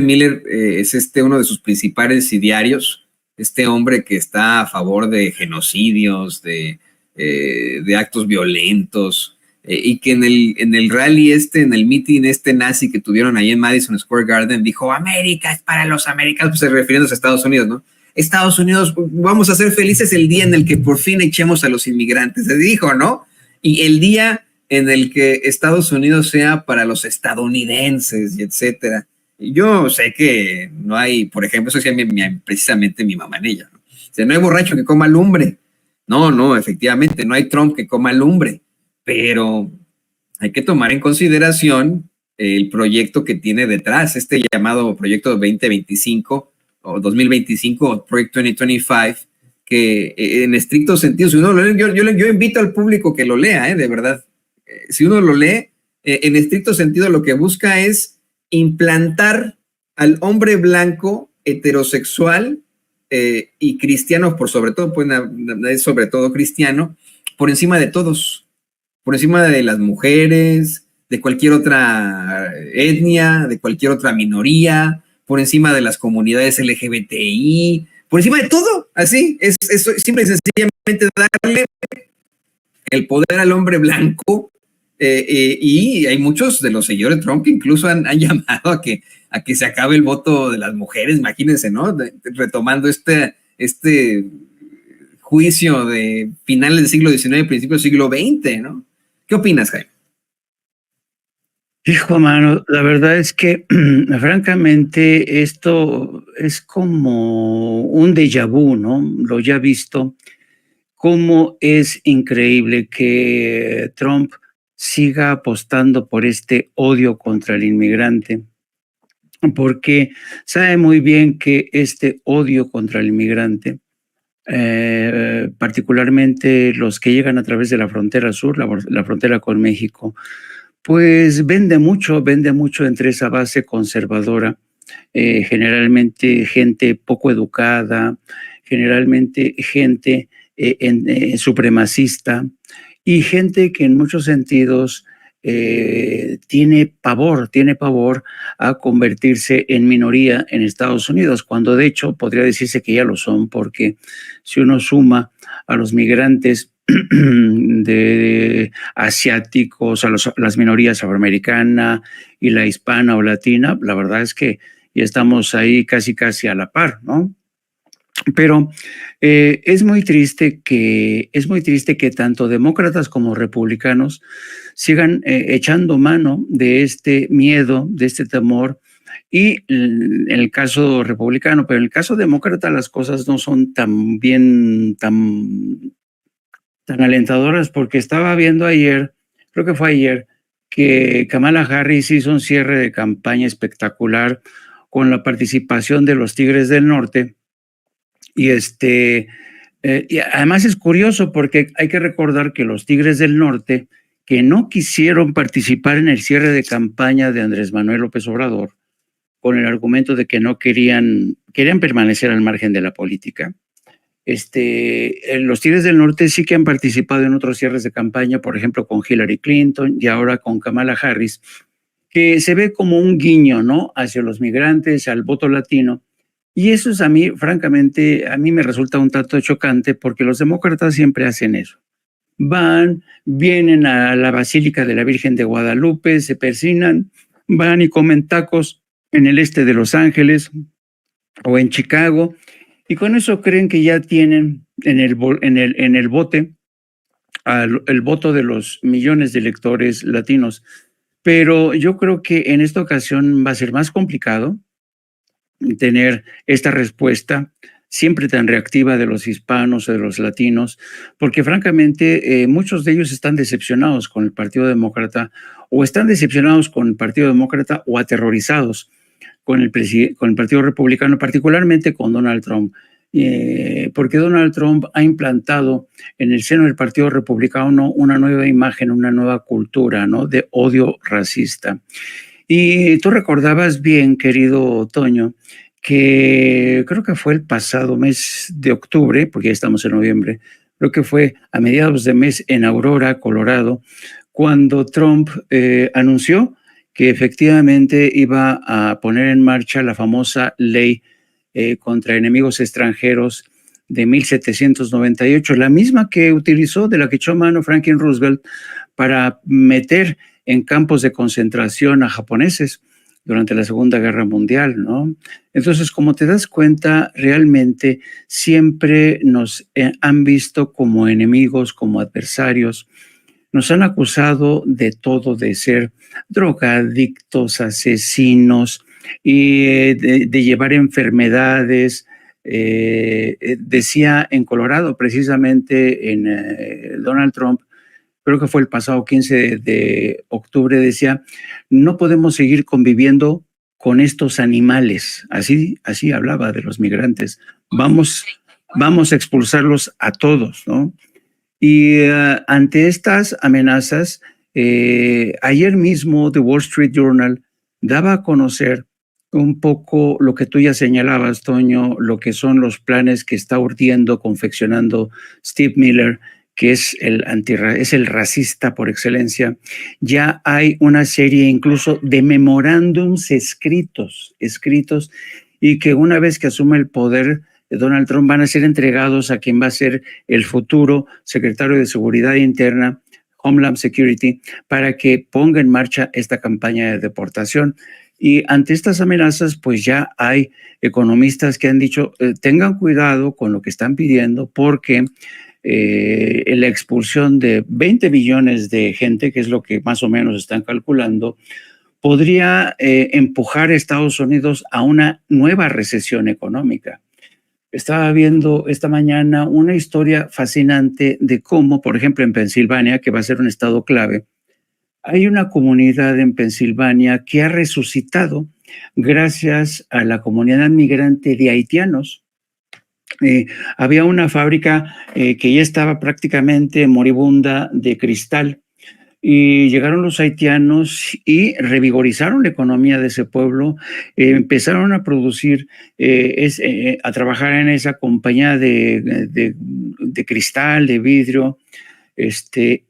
Miller es uno de sus principales idearios, este hombre que está a favor de genocidios, de actos violentos, y que en el rally en el meeting nazi que tuvieron ahí en Madison Square Garden, dijo: América es para los americanos, pues refiriéndose a Estados Unidos, ¿no? Estados Unidos, vamos a ser felices el día en el que por fin echemos a los inmigrantes, se dijo, ¿no? Y el día en el que Estados Unidos sea para los estadounidenses, y etcétera. Yo sé que no hay, por ejemplo, eso decía precisamente mi mamá en ella, ¿no? O sea, no hay borracho que coma lumbre. No, efectivamente, no hay Trump que coma lumbre, pero hay que tomar en consideración el proyecto que tiene detrás, llamado Proyecto 2025 o 2025, Proyecto 2025, que en estricto sentido, si uno lo lee, yo invito al público que lo lea, de verdad. Si uno lo lee, en estricto sentido lo que busca es implantar al hombre blanco heterosexual y cristiano, por sobre todo, pues es sobre todo cristiano, por encima de todos, por encima de las mujeres, de cualquier otra etnia, de cualquier otra minoría, por encima de las comunidades LGBTI, por encima de todo, así, es simple y sencillamente darle el poder al hombre blanco. Y hay muchos de los seguidores de Trump que incluso han llamado a que se acabe el voto de las mujeres, imagínense, ¿no? Retomando este juicio de finales del siglo XIX, principios del siglo XX, ¿no? ¿Qué opinas, Jaime? Hijo, mano, la verdad es que, francamente, esto es como un déjà vu, ¿no? Lo ya visto. Cómo es increíble que Trump siga apostando por este odio contra el inmigrante, porque sabe muy bien que este odio contra el inmigrante, particularmente los que llegan a través de la frontera sur, la frontera con México, pues vende mucho entre esa base conservadora, generalmente gente poco educada, generalmente gente supremacista y gente que en muchos sentidos tiene pavor a convertirse en minoría en Estados Unidos, cuando de hecho podría decirse que ya lo son, porque si uno suma a los migrantes de asiáticos, a las minorías afroamericana y la hispana o latina, la verdad es que ya estamos ahí casi a la par, ¿no? Pero es muy triste que tanto demócratas como republicanos sigan echando mano de este miedo, de este temor, y en el caso republicano, pero en el caso demócrata las cosas no son tan alentadoras, porque estaba viendo ayer, creo que fue ayer, que Kamala Harris hizo un cierre de campaña espectacular con la participación de los Tigres del Norte. Y y además es curioso porque hay que recordar que los Tigres del Norte, que no quisieron participar en el cierre de campaña de Andrés Manuel López Obrador, con el argumento de que no querían permanecer al margen de la política. Los Tigres del Norte sí que han participado en otros cierres de campaña, por ejemplo, con Hillary Clinton y ahora con Kamala Harris, que se ve como un guiño, ¿no?, hacia los migrantes, al voto latino. Y eso es francamente, a mí me resulta un tanto chocante, porque los demócratas siempre hacen eso. Vienen a la Basílica de la Virgen de Guadalupe, se persignan, van y comen tacos en el este de Los Ángeles o en Chicago, y con eso creen que ya tienen en el bote el voto de los millones de electores latinos. Pero yo creo que en esta ocasión va a ser más complicado tener esta respuesta siempre tan reactiva de los hispanos o de los latinos, porque francamente muchos de ellos están decepcionados con el Partido Demócrata, o están decepcionados con el Partido Demócrata, o aterrorizados con el Partido Republicano, particularmente con Donald Trump, porque Donald Trump ha implantado en el seno del Partido Republicano una nueva imagen, una nueva cultura, ¿no?, de odio racista. Y tú recordabas bien, querido Toño, que creo que fue el pasado mes de octubre, porque ya estamos en noviembre, creo que fue a mediados de mes en Aurora, Colorado, cuando Trump anunció que efectivamente iba a poner en marcha la famosa ley contra enemigos extranjeros de 1798, la misma que utilizó, de la que echó mano Franklin Roosevelt para meter en campos de concentración a japoneses durante la Segunda Guerra Mundial, ¿no? Entonces, como te das cuenta, realmente siempre nos han visto como enemigos, como adversarios. Nos han acusado de todo, de ser drogadictos, asesinos y de llevar enfermedades. Decía en Colorado, precisamente en Donald Trump, creo que fue el pasado 15 de octubre, decía, no podemos seguir conviviendo con estos animales. Así hablaba de los migrantes. Vamos a expulsarlos a todos, ¿no? Y ante estas amenazas, ayer mismo The Wall Street Journal daba a conocer un poco lo que tú ya señalabas, Toño, lo que son los planes que está urdiendo, confeccionando Steve Miller, que es el racista por excelencia. Ya hay una serie incluso de memorándums escritos, y que una vez que asume el poder Donald Trump van a ser entregados a quien va a ser el futuro secretario de Seguridad Interna, Homeland Security, para que ponga en marcha esta campaña de deportación. Y ante estas amenazas, pues ya hay economistas que han dicho, tengan cuidado con lo que están pidiendo, porque la expulsión de 20 millones de gente, que es lo que más o menos están calculando, podría empujar a Estados Unidos a una nueva recesión económica. Estaba viendo esta mañana una historia fascinante de cómo, por ejemplo, en Pensilvania, que va a ser un estado clave, hay una comunidad en Pensilvania que ha resucitado gracias a la comunidad migrante de haitianos. Había una fábrica que ya estaba prácticamente moribunda de cristal, y llegaron los haitianos y revigorizaron la economía de ese pueblo, empezaron a producir, a trabajar en esa compañía de cristal, de vidrio,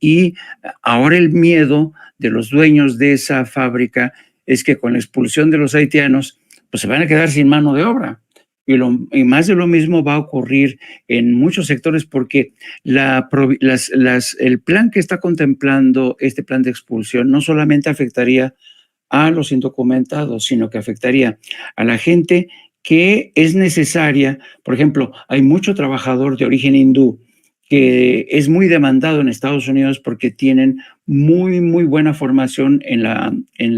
y ahora el miedo de los dueños de esa fábrica es que con la expulsión de los haitianos, pues se van a quedar sin mano de obra. Y más de lo mismo va a ocurrir en muchos sectores, porque el plan que está contemplando este plan de expulsión no solamente afectaría a los indocumentados, sino que afectaría a la gente que es necesaria. Por ejemplo, hay mucho trabajador de origen hindú que es muy demandado en Estados Unidos porque tienen muy buena formación en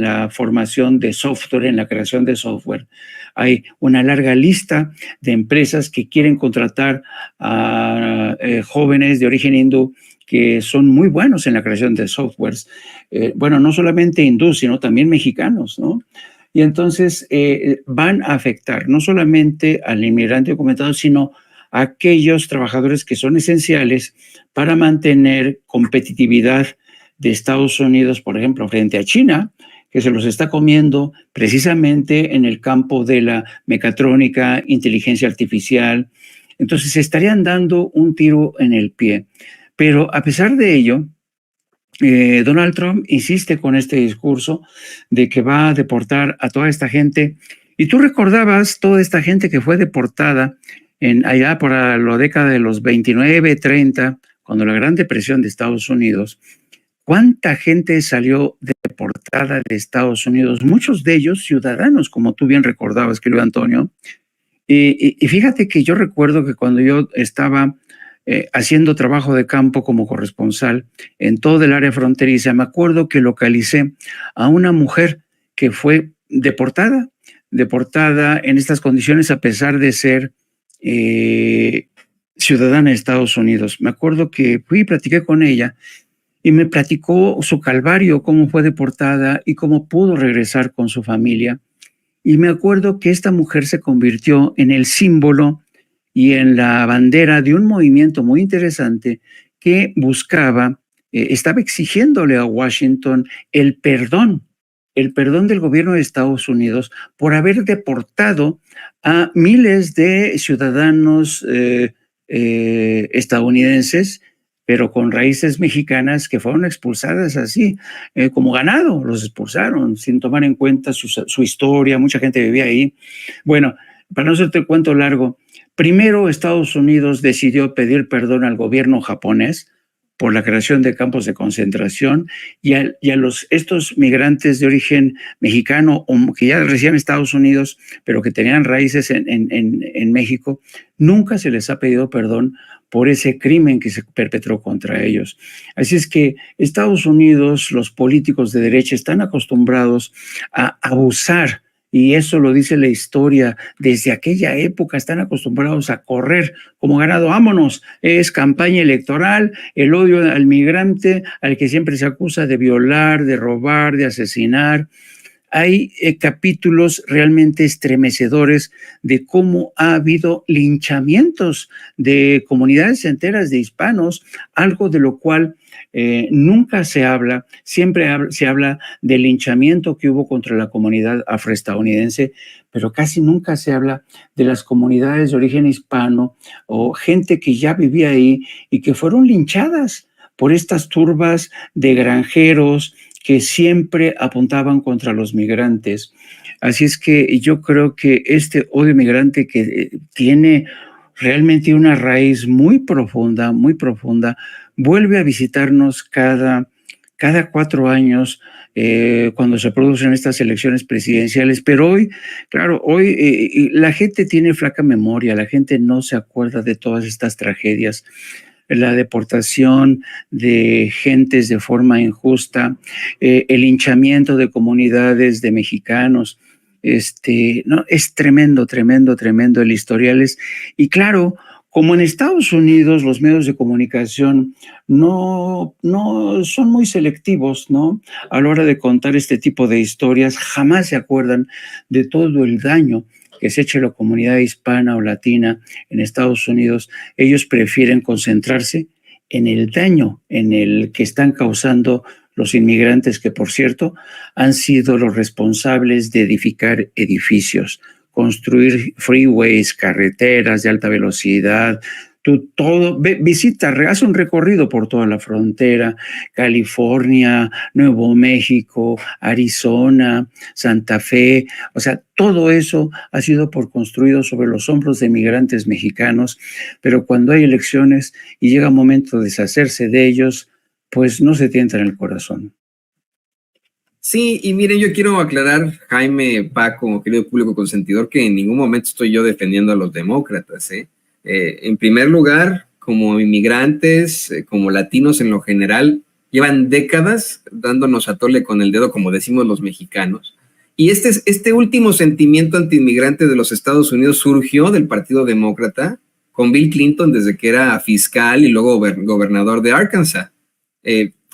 la formación de software, en la creación de software. Hay una larga lista de empresas que quieren contratar a jóvenes de origen hindú que son muy buenos en la creación de softwares. Bueno, no solamente hindúes, sino también mexicanos, ¿no? Y entonces van a afectar no solamente al inmigrante documentado, sino a aquellos trabajadores que son esenciales para mantener competitividad de Estados Unidos, por ejemplo, frente a China, que se los está comiendo precisamente en el campo de la mecatrónica, inteligencia artificial. Entonces se estarían dando un tiro en el pie. Pero a pesar de ello, Donald Trump insiste con este discurso de que va a deportar a toda esta gente. Y tú recordabas toda esta gente que fue deportada allá por la década de los 29, 30, cuando la Gran Depresión de Estados Unidos. ¿Cuánta gente salió deportada de Estados Unidos? Muchos de ellos ciudadanos, como tú bien recordabas, querido Antonio. Y fíjate que yo recuerdo que cuando yo estaba haciendo trabajo de campo como corresponsal en todo el área fronteriza, me acuerdo que localicé a una mujer que fue deportada en estas condiciones a pesar de ser ciudadana de Estados Unidos. Me acuerdo que fui y platiqué con ella y me platicó su calvario, cómo fue deportada y cómo pudo regresar con su familia. Y me acuerdo que esta mujer se convirtió en el símbolo y en la bandera de un movimiento muy interesante que buscaba, estaba exigiéndole a Washington el perdón del gobierno de Estados Unidos por haber deportado a miles de ciudadanos estadounidenses pero con raíces mexicanas que fueron expulsadas así, como ganado, los expulsaron sin tomar en cuenta su historia, mucha gente vivía ahí. Bueno, para no hacerte el cuento largo, primero Estados Unidos decidió pedir perdón al gobierno japonés por la creación de campos de concentración y a estos migrantes de origen mexicano o que ya residían en Estados Unidos, pero que tenían raíces en México, nunca se les ha pedido perdón por ese crimen que se perpetró contra ellos. Así es que Estados Unidos, los políticos de derecha están acostumbrados a abusar, y eso lo dice la historia, desde aquella época están acostumbrados a correr como ganado, vámonos, es campaña electoral, el odio al migrante, al que siempre se acusa de violar, de robar, de asesinar. Hay capítulos realmente estremecedores de cómo ha habido linchamientos de comunidades enteras de hispanos, algo de lo cual nunca se habla. Siempre se habla del linchamiento que hubo contra la comunidad afroestadounidense, pero casi nunca se habla de las comunidades de origen hispano o gente que ya vivía ahí y que fueron linchadas por estas turbas de granjeros que siempre apuntaban contra los migrantes. Así es que yo creo que este odio migrante que tiene realmente una raíz muy profunda, vuelve a visitarnos cada 4 años cuando se producen estas elecciones presidenciales. Pero hoy, claro, hoy la gente tiene flaca memoria, la gente no se acuerda de todas estas tragedias. La deportación de gentes de forma injusta, el linchamiento de comunidades de mexicanos. No, es tremendo el historial. Y claro, como en Estados Unidos los medios de comunicación no son muy selectivos, ¿no? A la hora de contar este tipo de historias, jamás se acuerdan de todo el daño que se eche la comunidad hispana o latina en Estados Unidos. Ellos prefieren concentrarse en el daño en el que están causando los inmigrantes, que por cierto han sido los responsables de edificar edificios, construir freeways, carreteras de alta velocidad. Tú visita, haz un recorrido por toda la frontera, California, Nuevo México, Arizona, Santa Fe. O sea, todo eso ha sido construido sobre los hombros de migrantes mexicanos, pero cuando hay elecciones y llega un momento de deshacerse de ellos, pues no se tienta en el corazón. Sí, y miren, yo quiero aclarar, Jaime, Paco, querido público consentidor, que en ningún momento estoy yo defendiendo a los demócratas, ¿eh? En primer lugar, como inmigrantes, como latinos en lo general, llevan décadas dándonos a tole con el dedo, como decimos los mexicanos. Y este último sentimiento antiinmigrante de los Estados Unidos surgió del Partido Demócrata con Bill Clinton desde que era fiscal y luego gobernador de Arkansas.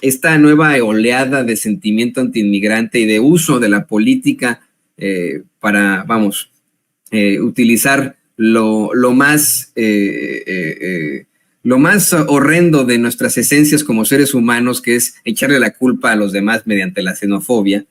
Esta nueva oleada de sentimiento antiinmigrante y de uso de la política para, utilizar lo más horrendo de nuestras esencias como seres humanos, que es echarle la culpa a los demás mediante la xenofobia,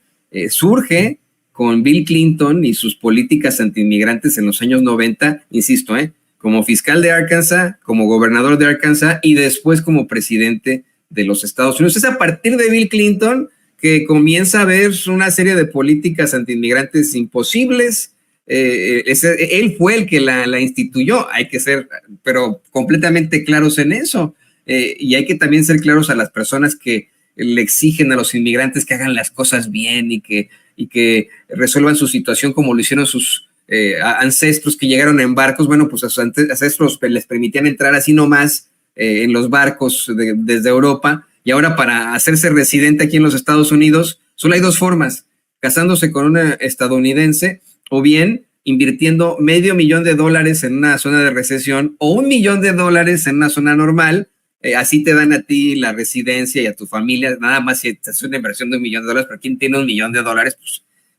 surge con Bill Clinton y sus políticas antiinmigrantes en los años 90, insisto, como fiscal de Arkansas, como gobernador de Arkansas y después como presidente de los Estados Unidos. Es a partir de Bill Clinton que comienza a haber una serie de políticas antiinmigrantes imposibles. Él fue el que la instituyó, hay que ser, pero completamente claros en eso. Y hay que también ser claros a las personas que le exigen a los inmigrantes que hagan las cosas bien y que resuelvan su situación como lo hicieron sus ancestros que llegaron en barcos. Bueno, pues a sus ancestros les permitían entrar así nomás en los barcos desde Europa, y ahora para hacerse residente aquí en los Estados Unidos solo hay 2 formas: casándose con una estadounidense o bien invirtiendo $500,000 en una zona de recesión o $1,000,000 en una zona normal. Así te dan a ti la residencia y a tu familia, nada más si es una inversión de $1,000,000, pero ¿quién tiene $1,000,000?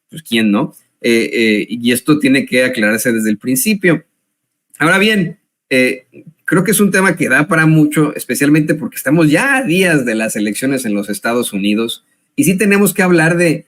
Pues ¿quién no? Y esto tiene que aclararse desde el principio. Ahora bien, creo que es un tema que da para mucho, especialmente porque estamos ya a días de las elecciones en los Estados Unidos y sí tenemos que hablar de